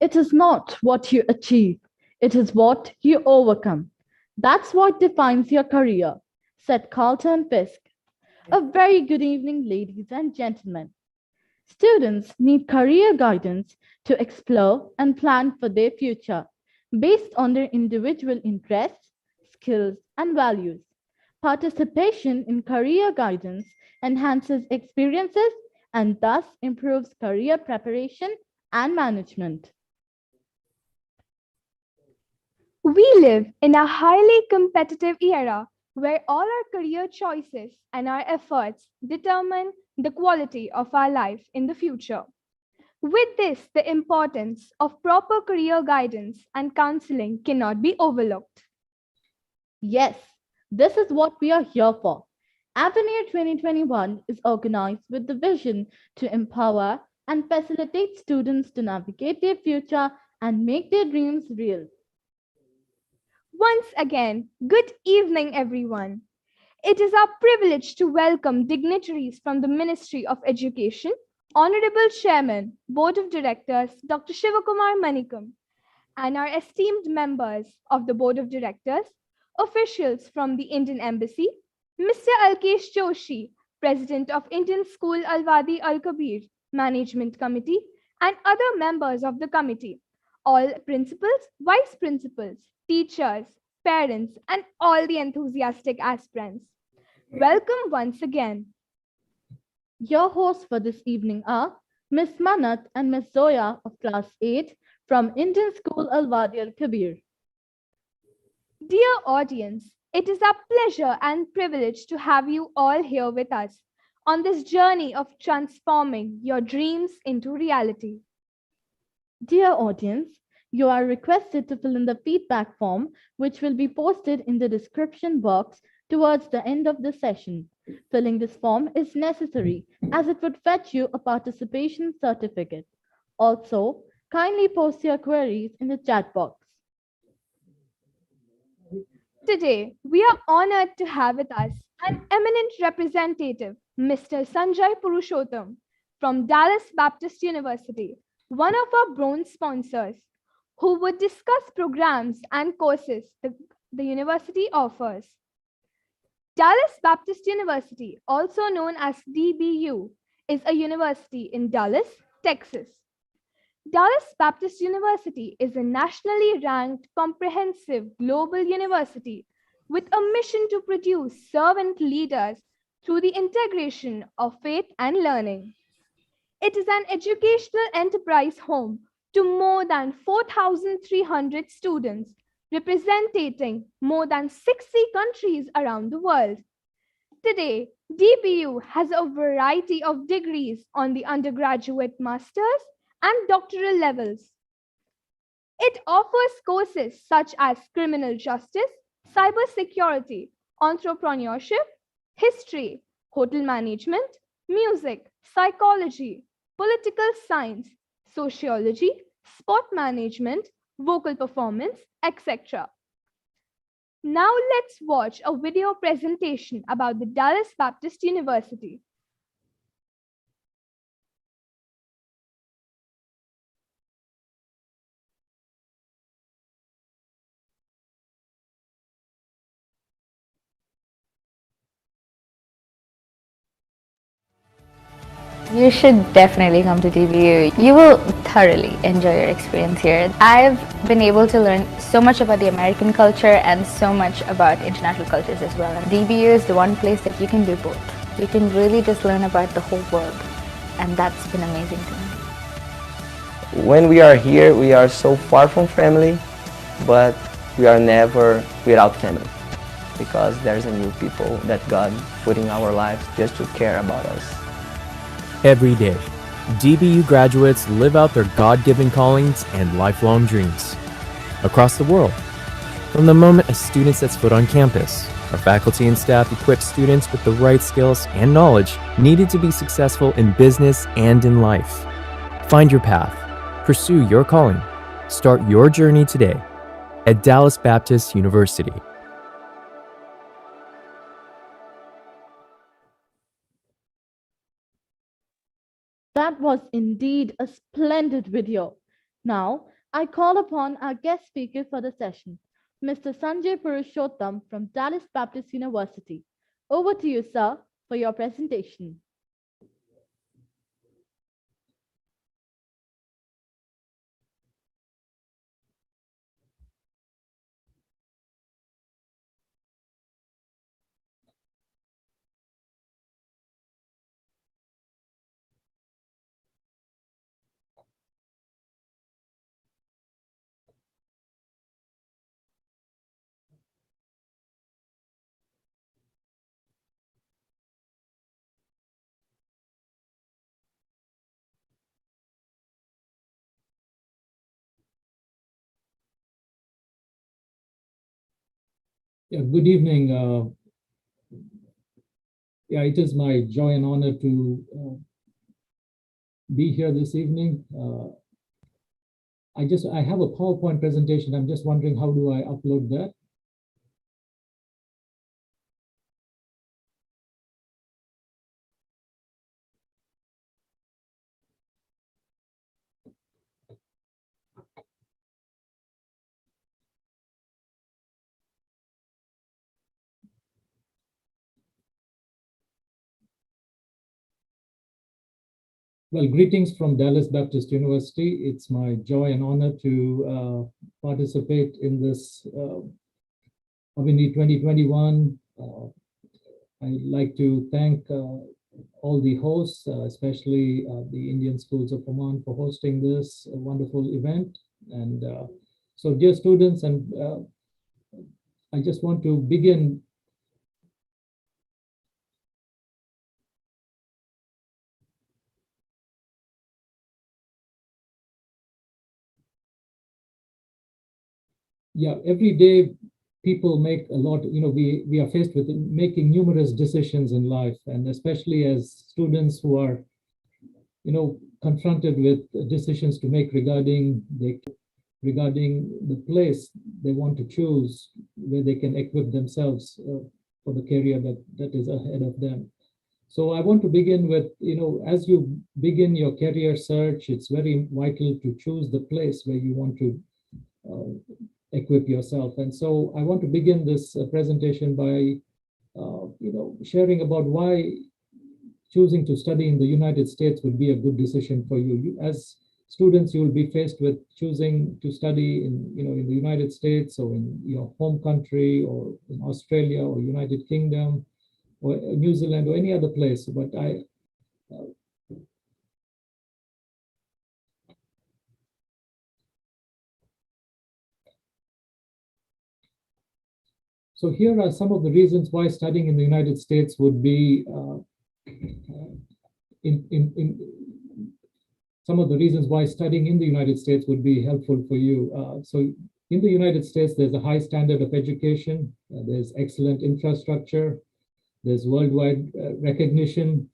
It is not what you achieve, it is what you overcome. That's what defines your career, said Carlton Fisk. A very good evening, ladies and gentlemen. Students need career guidance to explore and plan for their future based on their individual interests, skills, and values. Participation in career guidance enhances experiences and thus improves career preparation and management. We live in a highly competitive era where all our career choices and our efforts determine the quality of our life in the future. With this, the importance of proper career guidance and counseling cannot be overlooked. Yes, this is what we are here for. AVENIR 2021 is organized with the vision to empower and facilitate students to navigate their future and make their dreams real. Once again, good evening, everyone. It is our privilege to welcome dignitaries from the Ministry of Education, Honorable Chairman, Board of Directors, Dr. Shivakumar Manikam, and our esteemed members of the Board of Directors, officials from the Indian Embassy, Mr. Alkesh Joshi, President of Indian School Alwadi Al Kabir Management Committee, and other members of the committee, all principals, vice principals, teachers, parents, and all the enthusiastic aspirants. Welcome once again. Your hosts for this evening are Miss Manat and Miss Zoya of Class 8 from Indian School Al Wadi Al Kabir. Dear audience, it is our pleasure and privilege to have you all here with us on this journey of transforming your dreams into reality. Dear audience, you are requested to fill in the feedback form, which will be posted in the description box towards the end of the session. Filling this form is necessary as it would fetch you a participation certificate. Also, kindly post your queries in the chat box. Today, we are honored to have with us an eminent representative, Mr. Sanjay Purushottam from Dallas Baptist University, one of our bronze sponsors, who would discuss programs and courses the university offers. Dallas Baptist University, also known as DBU, is a university in Dallas, Texas. Dallas Baptist University is a nationally ranked comprehensive global university with a mission to produce servant leaders through the integration of faith and learning. It is an educational enterprise home to more than 4,300 students representing more than 60 countries around the world. Today, DBU has a variety of degrees on the undergraduate, master's, and doctoral levels. It offers courses such as criminal justice, cybersecurity, entrepreneurship, history, hotel management, music, psychology, political science, sociology, sport management, vocal performance, etc. Now let's watch a video presentation about the Dallas Baptist University. You should definitely come to DBU. You will thoroughly enjoy your experience here. I've been able to learn so much about the American culture and so much about international cultures as well. And DBU is the one place that you can do both. You can really just learn about the whole world, and that's been amazing to me. When we are here, we are so far from family, but we are never without family, because there's a new people that God put in our lives just to care about us. Every day, DBU graduates live out their God-given callings and lifelong dreams across the world. From the moment a student sets foot on campus, our faculty and staff equip students with the right skills and knowledge needed to be successful in business and in life. Find your path, pursue your calling, start your journey today at Dallas Baptist University. That was indeed a splendid video. Now, I call upon our guest speaker for the session, Mr. Sanjay Purushottam from Dallas Baptist University. Over to you, sir, for your presentation. Yeah, good evening. It is my joy and honor to be here this evening. I have a PowerPoint presentation. I'm just wondering, how do I upload that? Well, greetings from Dallas Baptist University. It's my joy and honor to participate in this AVENIR 2021. I'd like to thank all the hosts, especially the Indian Schools of Oman, for hosting this wonderful event. And so, dear students, and I just want to begin. Yeah, every day people make a lot, we are faced with making numerous decisions in life, and especially as students who are, confronted with decisions to make regarding the place they want to choose, where they can equip themselves for the career that is ahead of them. So I want to begin with, as you begin your career search, it's very vital to choose the place where you want to equip yourself. And so I want to begin this presentation by, sharing about why choosing to study in the United States would be a good decision for you. As students, you will be faced with choosing to study in the United States, or in your home country, or in Australia, or United Kingdom, or New Zealand, or any other place. But so here are some of the reasons why studying in the United States would be in some of the reasons why studying in the United States would be helpful for you. So in the United States, there's a high standard of education. There's excellent infrastructure. There's worldwide recognition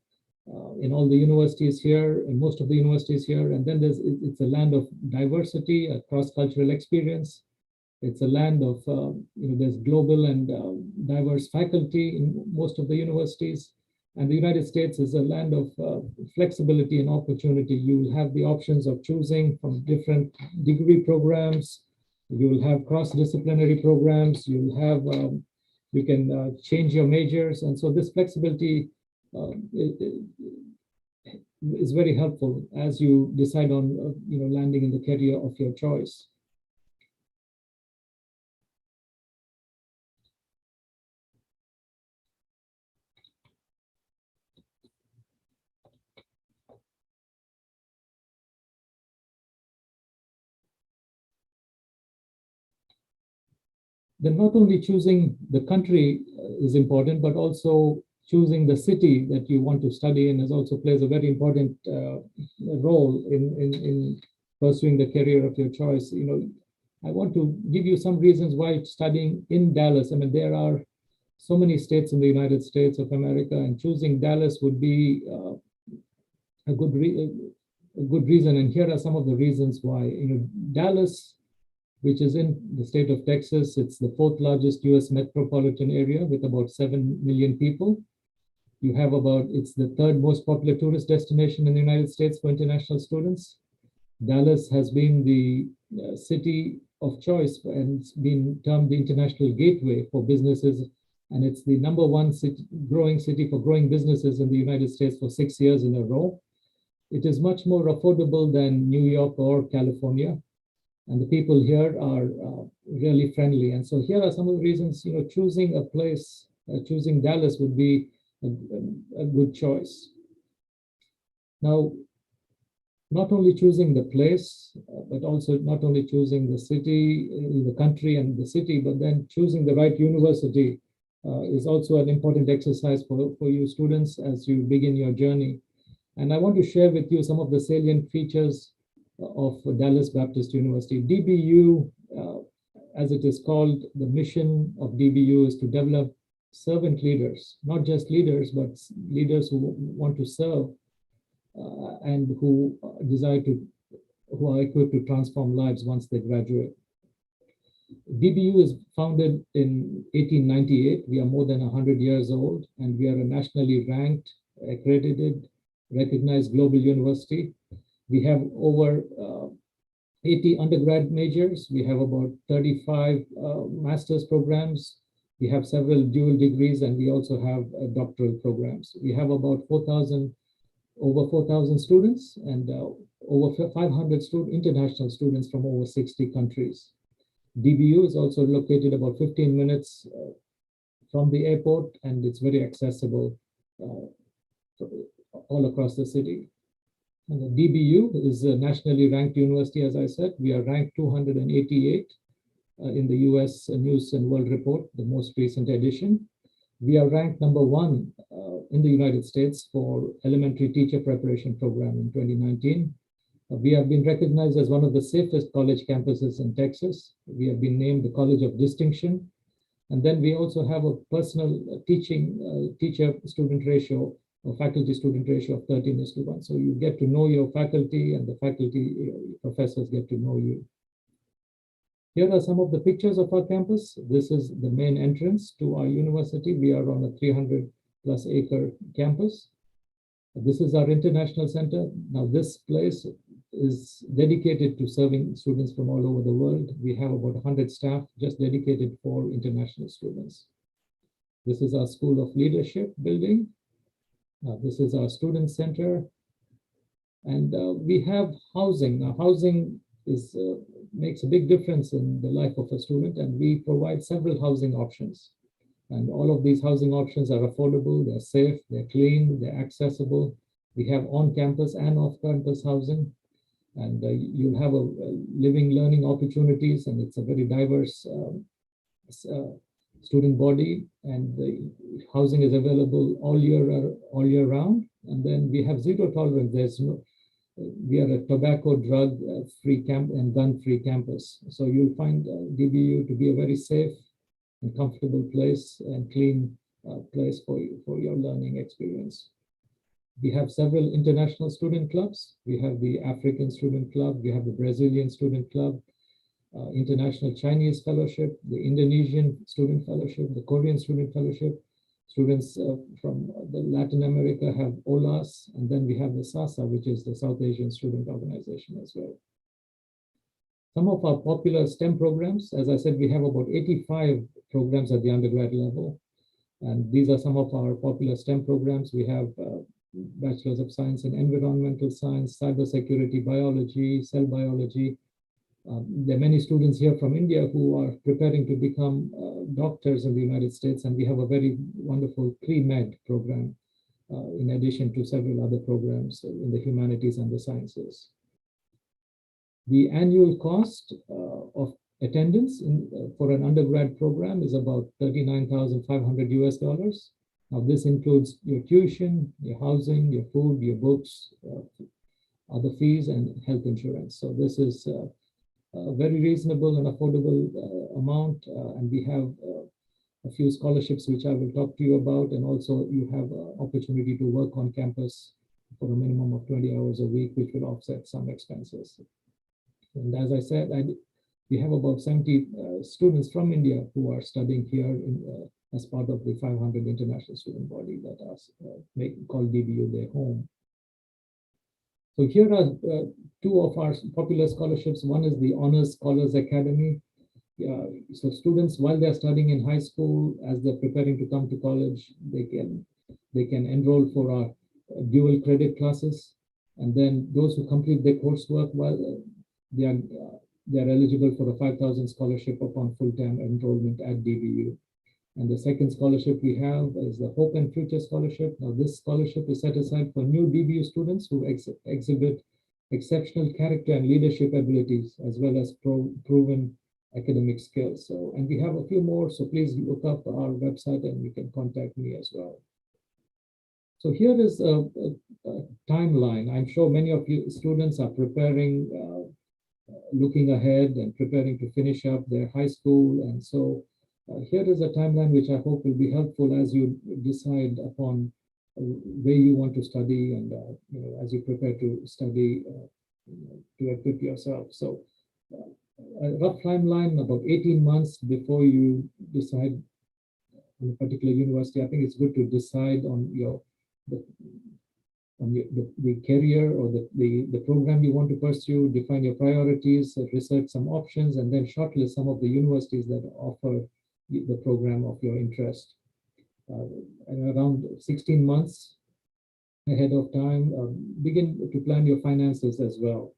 in all the universities here, in most of the universities here. And then it's a land of diversity, a cross-cultural experience. It's a land of, there's global and diverse faculty in most of the universities. And the United States is a land of flexibility and opportunity. You will have the options of choosing from different degree programs. You will have cross-disciplinary programs. You'll have, you can change your majors. And so this flexibility is very helpful as you decide on landing in the career of your choice. Then not only choosing the country is important, but also choosing the city that you want to study in is also plays a very important role in pursuing the career of your choice. I want to give you some reasons why studying in Dallas. I mean, there are so many states in the United States of America, and choosing Dallas would be a good reason. And here are some of the reasons why. Dallas, which is in the state of Texas. It's the fourth largest US metropolitan area with about 7 million people. It's the third most popular tourist destination in the United States for international students. Dallas has been the city of choice and it's been termed the international gateway for businesses. And it's the number one growing city for growing businesses in the United States for 6 years in a row. It is much more affordable than New York or California. And the people here are really friendly. And so here are some of the reasons, choosing a place, choosing Dallas would be a good choice. Now, not only choosing the place, but also not only choosing the city, the country and the city, but then choosing the right university is also an important exercise for you students as you begin your journey. And I want to share with you some of the salient features of Dallas Baptist University. DBU, as it is called, the mission of DBU is to develop servant leaders, not just leaders, but leaders who want to serve and who are equipped to transform lives once they graduate. DBU is founded in 1898. We are more than 100 years old, and we are a nationally ranked, accredited, recognized global university. We have over 80 undergrad majors. We have about 35 master's programs. We have several dual degrees, and we also have doctoral programs. We have about over 4,000 students and over 500 international students from over 60 countries. DBU is also located about 15 minutes from the airport, and it's very accessible all across the city. And the DBU is a nationally ranked university, as I said. We are ranked 288 in the US News and World Report, the most recent edition. We are ranked number 1 in the United States for elementary teacher preparation program in 2019. We have been recognized as one of the safest college campuses in Texas. We have been named the College of Distinction. And then we also have a personal teacher-student ratio or faculty-student ratio of 13:1. So you get to know your faculty and the faculty professors get to know you. Here are some of the pictures of our campus. This is the main entrance to our university. We are on a 300+ acre campus. This is our international center. Now this place is dedicated to serving students from all over the world. We have about 100 staff just dedicated for international students. This is our School of Leadership building. This is our student center. And we have housing. Now housing makes a big difference in the life of a student, and we provide several housing options. And all of these housing options are affordable, they're safe, they're clean, they're accessible. We have on-campus and off-campus housing, and you'll have a living, learning opportunities, and it's a very diverse student body, and the housing is available all year round. And then we have zero tolerance. We are a tobacco, drug-free camp and gun-free campus. So you'll find DBU to be a very safe and comfortable place and clean place for your learning experience. We have several international student clubs. We have the African Student Club. We have the Brazilian Student Club, International Chinese Fellowship, the Indonesian Student Fellowship, the Korean Student Fellowship. Students from Latin America have OLAS, and then we have the SASA, which is the South Asian Student Organization as well. Some of our popular STEM programs, as I said, we have about 85 programs at the undergrad level. And these are some of our popular STEM programs. We have Bachelor's of Science in Environmental Science, Cybersecurity, Biology, Cell Biology. There are many students here from India who are preparing to become doctors in the United States, and we have a very wonderful pre-med program in addition to several other programs in the humanities and the sciences. The annual cost of attendance for an undergrad program is about $39,500 US. Now, this includes your tuition, your housing, your food, your books, other fees, and health insurance. So this is a very reasonable and affordable amount, and we have a few scholarships which I will talk to you about, and also you have an opportunity to work on campus for a minimum of 20 hours a week, which will offset some expenses. And as I said, we have about 70 students from India who are studying here as part of the 500 international student body that are called DBU their home. So here are two of our popular scholarships. One is the Honors Scholars Academy. So students, while they're studying in high school, as they're preparing to come to college, they can enroll for our dual credit classes. And then those who complete their coursework, while they are eligible for a 5,000 scholarship upon full-time enrollment at DBU. And the second scholarship we have is the Hope and Future Scholarship. Now, this scholarship is set aside for new DBU students who exhibit exceptional character and leadership abilities, as well as proven academic skills. So, and we have a few more, so please look up our website and you can contact me as well. So here is a timeline. I'm sure many of you students are preparing, looking ahead and preparing to finish up their high school. And so here is a timeline which I hope will be helpful as you decide upon where you want to study and as you prepare to study to equip yourself. So a rough timeline, about 18 months before you decide on a particular university. I think it's good to decide on the career or the program you want to pursue, define your priorities, research some options, and then shortlist some of the universities that offer the program of your interest. And around 16 months ahead of time, begin to plan your finances as well.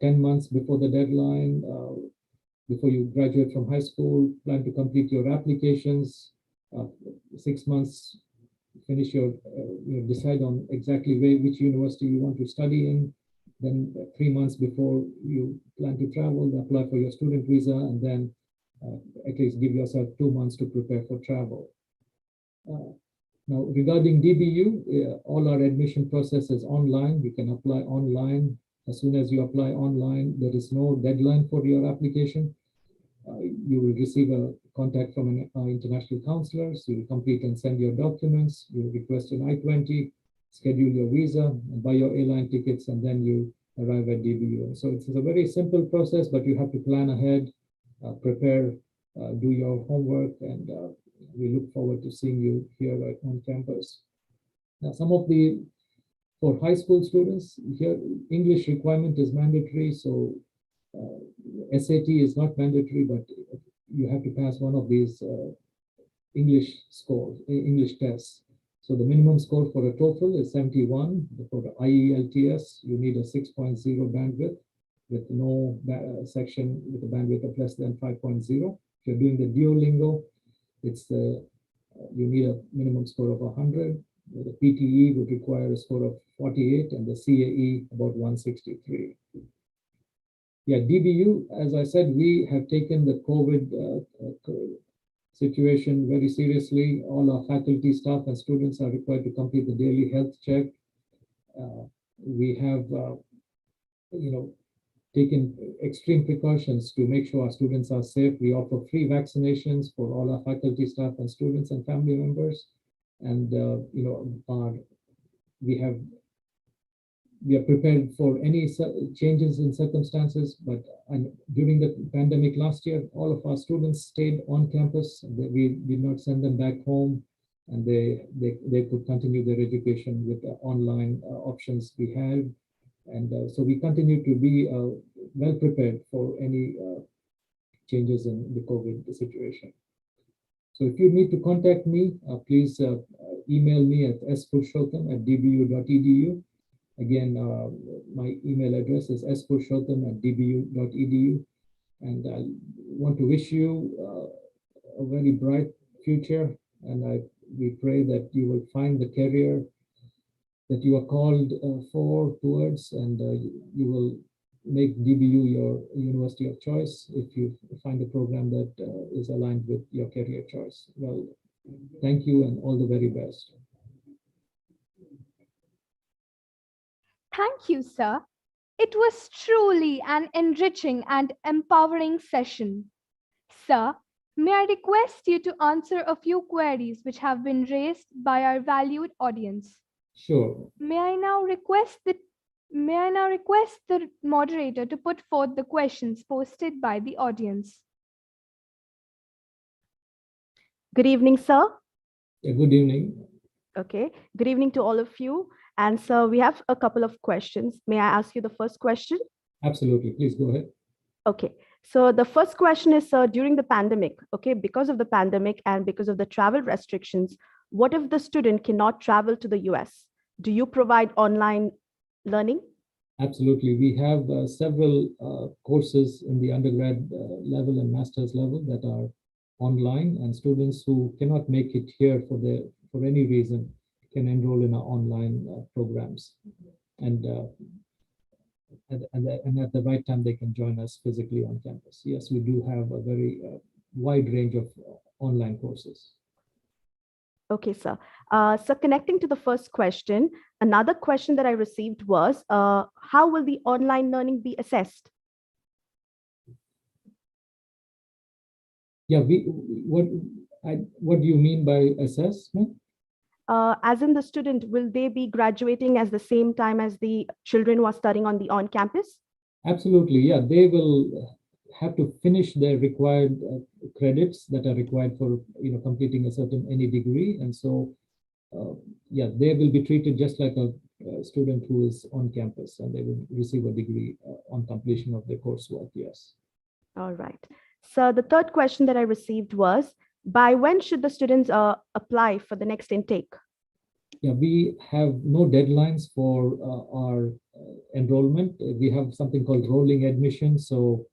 10 months before the deadline, before you graduate from high school, plan to complete your applications. 6 months, finish your, decide on exactly which university you want to study in. Then 3 months before you plan to travel, apply for your student visa, and then at least give yourself 2 months to prepare for travel. Now, regarding DBU, all our admission process is online. You can apply online. As soon as you apply online, there is no deadline for your application. You will receive a contact from an international counselor. So you complete and send your documents. You request an I-20, schedule your visa, and buy your airline tickets, and then you arrive at DBU. So it's a very simple process, but you have to plan ahead, prepare, do your homework, and we look forward to seeing you here on campus. Now, for high school students, here English requirement is mandatory, so SAT is not mandatory, but you have to pass one of these English tests. So the minimum score for a TOEFL is 71. For the IELTS, you need a 6.0 bandwidth with no section with a bandwidth of less than 5.0. If you're doing the Duolingo, you need a minimum score of 100. The PTE would require a score of 48, and the CAE about 163. Yeah, DBU, as I said, we have taken the COVID situation very seriously. All our faculty, staff, and students are required to complete the daily health check. We have, taken extreme precautions to make sure our students are safe. We offer free vaccinations for all our faculty, staff, and students and family members. And we are prepared for any changes in circumstances. But during the pandemic last year, all of our students stayed on campus. We did not send them back home, and they could continue their education with the online options we had. And so we continue to be well prepared for any changes in the COVID situation. So if you need to contact me, please email me at spurushottam@dbu.edu. Again, my email address is spurushottam@dbu.edu. And I want to wish you a very bright future. And we pray that you will find the career that you are called towards, and you will make DBU your university of choice if you find a program that is aligned with your career choice. Well, thank you and all the very best. Thank you, sir. It was truly an enriching and empowering session. Sir, may I request you to answer a few queries which have been raised by our valued audience? Sure. May I now request the moderator to put forth the questions posted by the audience? Good evening, sir. Good evening. Okay. Good evening to all of you. And so we have a couple of questions. May I ask you the first question? Absolutely. Please go ahead. Okay. So the first question is, sir, during the pandemic, okay, because of the pandemic and because of the travel restrictions, what if the student cannot travel to the US? Do you provide online learning? Absolutely. We have several courses in the undergrad level and master's level that are online, and students who cannot make it here for any reason can enroll in our online programs. And at the right time, they can join us physically on campus. Yes, we do have a very wide range of online courses. Okay, sir. So connecting to the first question, another question that I received was, how will the online learning be assessed? Yeah, what do you mean by assessment? As in the student, will they be graduating at the same time as the children who are studying on the on-campus? Absolutely, yeah. They will have to finish their required credits that are required for completing a certain any degree, and so yeah, they will be treated just like a student who is on campus, and they will receive a degree on completion of their coursework. Yes. All right. So the third question that I received was, by when should the students apply for the next intake? Yeah, we have no deadlines for our enrollment. We have something called rolling admission. So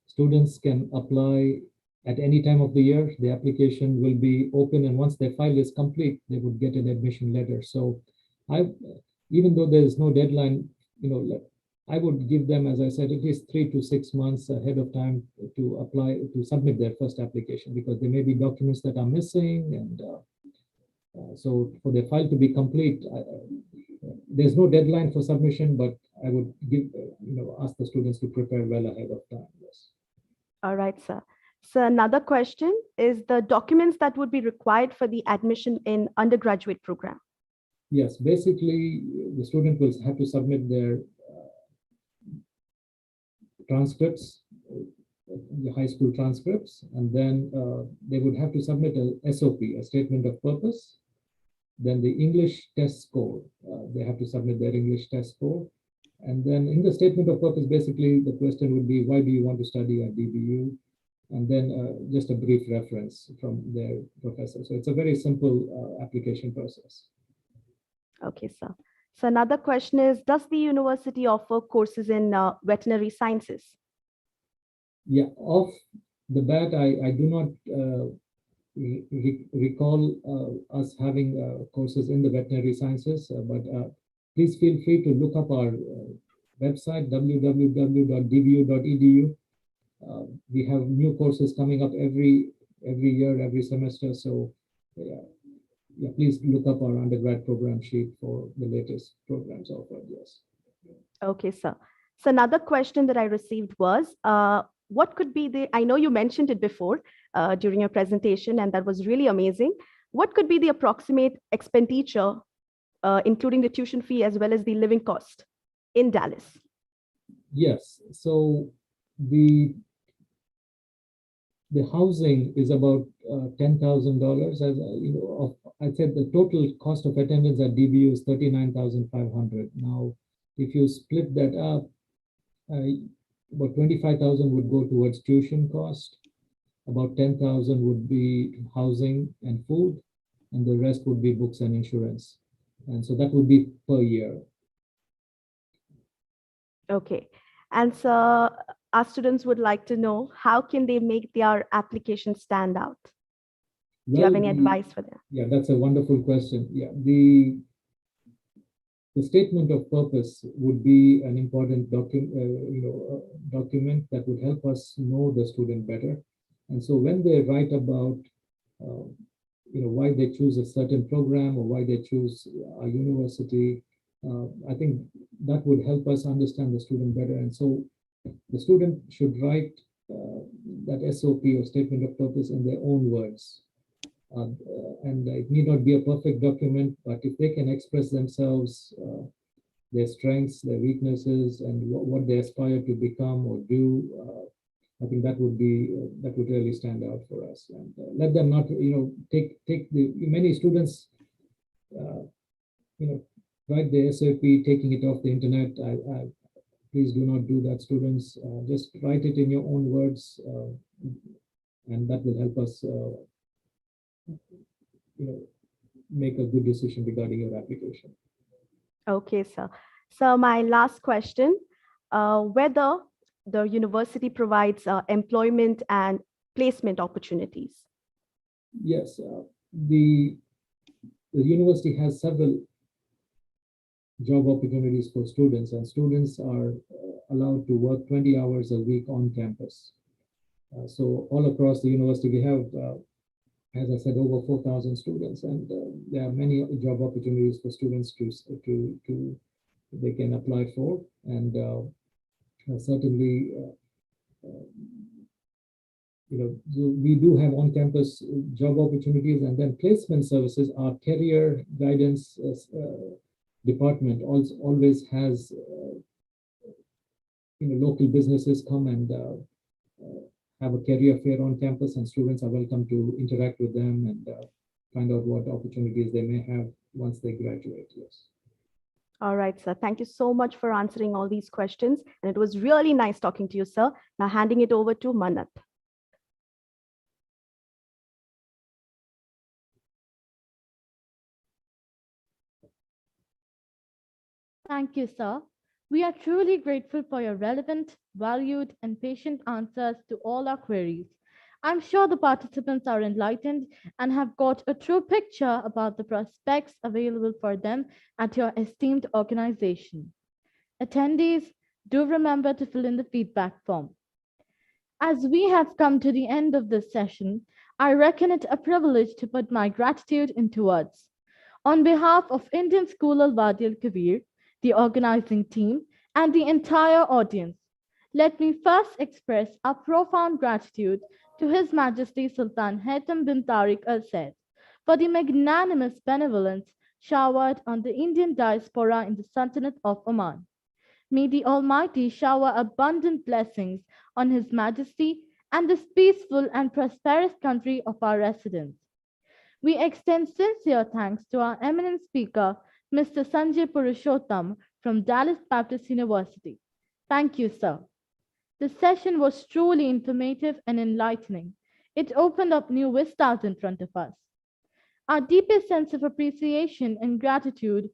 students can apply at any time of the year. The application will be open, and once their file is complete, they would get an admission letter. So even though there is no deadline, I would give them, as I said, at least 3 to 6 months ahead of time to apply, to submit their first application, because there may be documents that are missing. And so for the file to be complete, there's no deadline for submission, but I would ask the students to prepare well ahead of time. Yes. All right, sir. So another question is the documents that would be required for the admission in undergraduate program. Yes, basically the student will have to submit their transcripts, the high school transcripts, and then they would have to submit a SOP, a statement of purpose. Then the English test score, they have to submit their English test score. And then in the statement of purpose, basically the question would be, why do you want to study at DBU? And then just a brief reference from their professor. So it's a very simple application process. Okay, sir. So another question is, does the university offer courses in veterinary sciences? Yeah, off the bat, I do not recall us having courses in the veterinary sciences, but please feel free to look up our website, www.dbu.edu. We have new courses coming up every year, every semester. So yeah, please look up our undergrad program sheet for the latest programs offered. Yes. Okay, sir. So another question that I received was, what could be the, I know you mentioned it before during your presentation, and that was really amazing. What could be the approximate expenditure, including the tuition fee as well as the living cost in Dallas? Yes, so the housing is about $10,000. As I said, the total cost of attendance at DBU is $39,500. Now, if you split that up, about $25,000 would go towards tuition cost, about 10,000 would be housing and food, and the rest would be books and insurance. And so that would be per year. Okay. And so our students would like to know, how can they make their application stand out? Do you have any advice for them? Yeah, that's a wonderful question. Yeah, the statement of purpose would be an important document that would help us know the student better. And so when they write about uh, why they choose a certain program or why they choose a university, I think that would help us understand the student better. And so the student should write that SOP or statement of purpose in their own words. And it need not be a perfect document, but if they can express themselves, their strengths, their weaknesses, and what they aspire to become or do, I think that would really stand out for us. And let them not, take the many students, write the SOP taking it off the internet. Please do not do that, students. Just write it in your own words, and that will help us make a good decision regarding your application. Okay, sir. So my last question, whether the university provides employment and placement opportunities. Yes, the university has several job opportunities for students, and students are allowed to work 20 hours a week on campus. So all across the university, we have as I said, over 4,000 students, and there are many job opportunities for students to they can apply for, and certainly, we do have on-campus job opportunities, and then placement services. Our career guidance department also always has local businesses come and have a career fair on campus, and students are welcome to interact with them and find out what opportunities they may have once they graduate. Yes. All right, sir. Thank you so much for answering all these questions. And it was really nice talking to you, sir. Now handing it over to Manat. Thank you, sir. We are truly grateful for your relevant, valued, and patient answers to all our queries. I'm sure the participants are enlightened and have got a true picture about the prospects available for them at your esteemed organization. Attendees, do remember to fill in the feedback form. As we have come to the end of this session, I reckon it a privilege to put my gratitude into words. On behalf of Indian School Al Wadi Al Kabir, the organizing team, and the entire audience, let me first express our profound gratitude to His Majesty Sultan Haytham bin Tariq Al Said for the magnanimous benevolence showered on the Indian diaspora in the Sultanate of Oman. May the Almighty shower abundant blessings on His Majesty and this peaceful and prosperous country of our residence. We extend sincere thanks to our eminent speaker, Mr. Sanjay Purushottam from Dallas Baptist University. Thank you, sir. The session was truly informative and enlightening. It opened up new vistas in front of us. Our deepest sense of appreciation and gratitude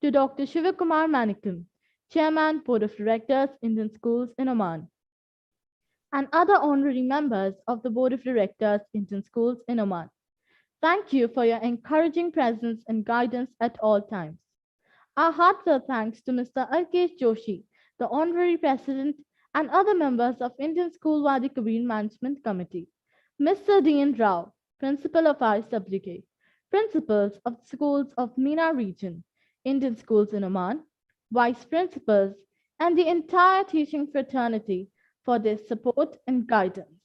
to Dr. Shivakumar Manikam, Chairman, Board of Directors, Indian Schools in Oman, and other honorary members of the Board of Directors, Indian Schools in Oman. Thank you for your encouraging presence and guidance at all times. Our heartfelt thanks to Mr. Alkesh Joshi, the Honorary President, and other members of Indian School Wadi Kabir Management Committee, Mr. D.N. Rao, Principal of ISWK, Principals of the Schools of MENA Region, Indian Schools in Oman, Vice Principals, and the entire teaching fraternity for their support and guidance.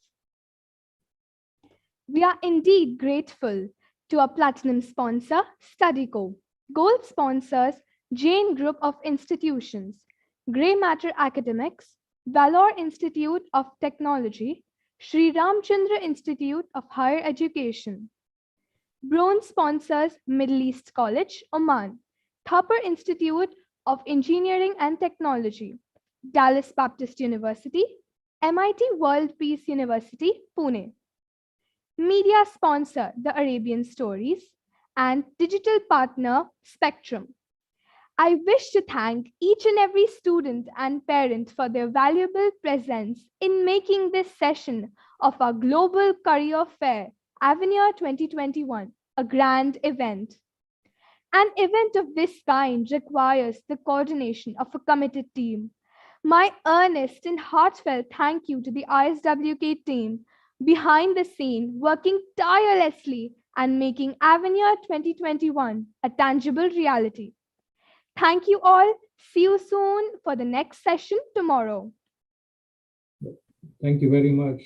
We are indeed grateful to our platinum sponsor, StudyCo, gold sponsors, Jain Group of Institutions, Grey Matter Academics, Valor Institute of Technology, Sri Ramchandra Institute of Higher Education. Bronze sponsors, Middle East College, Oman, Thapar Institute of Engineering and Technology, Dallas Baptist University, MIT World Peace University, Pune. media sponsor The Arabian Stories, and digital partner Spectrum. I wish to thank each and every student and parent for their valuable presence in making this session of our Global Career Fair, AVENIR 2021, a grand event. An event of this kind requires the coordination of a committed team. My earnest and heartfelt thank you to the ISWK team behind the scene, working tirelessly and making AVENIR 2021 a tangible reality. Thank you all. See you soon for the next session tomorrow. Thank you very much.